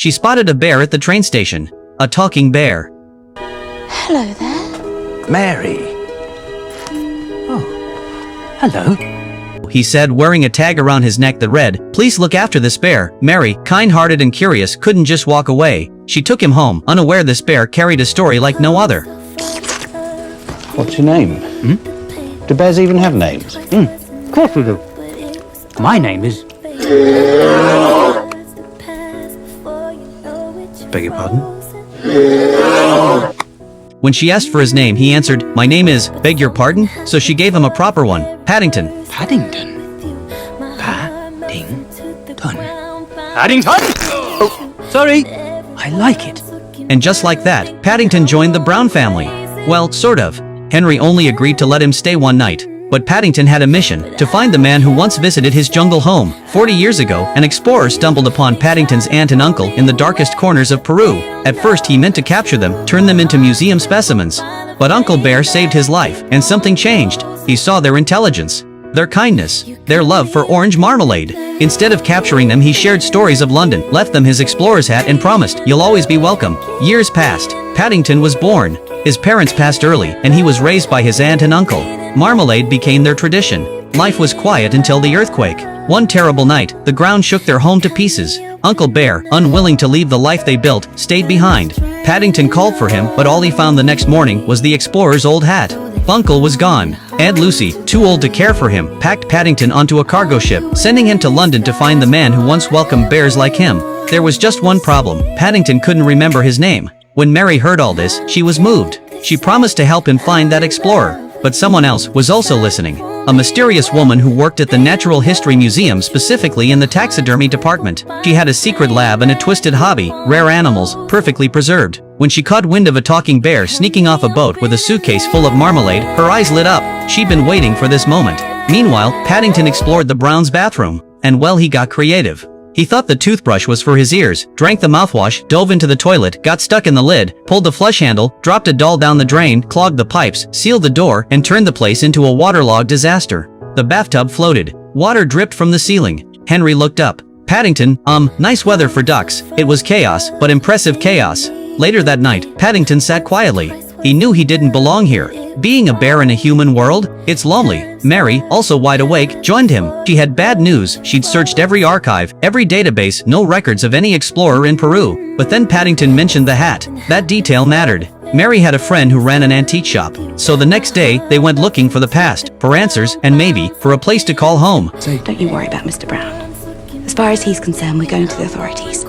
she spotted a bear at the train station. A talking bear. Hello there. Mary. Oh, hello. He said, wearing a tag around his neck that read, "Please look after this bear." Mary, kind-hearted and curious, couldn't just walk away. She took him home, unaware this bear carried a story like no other. What's your name? Do bears even have names? Of course we do. My name is... Beg your pardon? When she asked for his name, he answered, "My name is, beg your pardon?" So she gave him a proper one, Paddington. Paddington? Paddington? Paddington? Oh, sorry. I like it. And just like that, Paddington joined the Brown family. Well, sort of. Henry only agreed to let him stay one night. But Paddington had a mission, to find the man who once visited his jungle home. 40 years ago, an explorer stumbled upon Paddington's aunt and uncle in the darkest corners of Peru. At first he meant to capture them, turn them into museum specimens. But Uncle Bear saved his life, and something changed. He saw their intelligence, their kindness, their love for orange marmalade. Instead of capturing them, he shared stories of London, left them his explorer's hat and promised, "You'll always be welcome." Years passed. Paddington was born. His parents passed early, and he was raised by his aunt and uncle. Marmalade became their tradition. Life was quiet until the earthquake. One terrible night, the ground shook their home to pieces. Uncle Bear, unwilling to leave the life they built, stayed behind. Paddington called for him, but all he found the next morning was the explorer's old hat. Uncle was gone. Aunt Lucy, too old to care for him, packed Paddington onto a cargo ship, sending him to London to find the man who once welcomed bears like him. There was just one problem. Paddington couldn't remember his name. When Mary heard all this, she was moved. She promised to help him find that explorer. But someone else was also listening. A mysterious woman who worked at the Natural History Museum, specifically in the taxidermy department. She had a secret lab and a twisted hobby, rare animals, perfectly preserved. When she caught wind of a talking bear sneaking off a boat with a suitcase full of marmalade, her eyes lit up. She'd been waiting for this moment. Meanwhile, Paddington explored the Browns' bathroom. And well, he got creative. He thought the toothbrush was for his ears, drank the mouthwash, dove into the toilet, got stuck in the lid, pulled the flush handle, dropped a doll down the drain, clogged the pipes, sealed the door, and turned the place into a waterlogged disaster. The bathtub floated. Water dripped from the ceiling. Henry looked up. Paddington, nice weather for ducks. It was chaos, but impressive chaos. Later that night, Paddington sat quietly. He knew he didn't belong here. Being a bear in a human world? It's lonely. Mary, also wide awake, joined him. She had bad news. She'd searched every archive, every database, no records of any explorer in Peru. But then Paddington mentioned the hat. That detail mattered. Mary had a friend who ran an antique shop. So the next day, they went looking for the past, for answers, and maybe, for a place to call home. Don't you worry about Mr. Brown. As far as he's concerned, we're going to the authorities.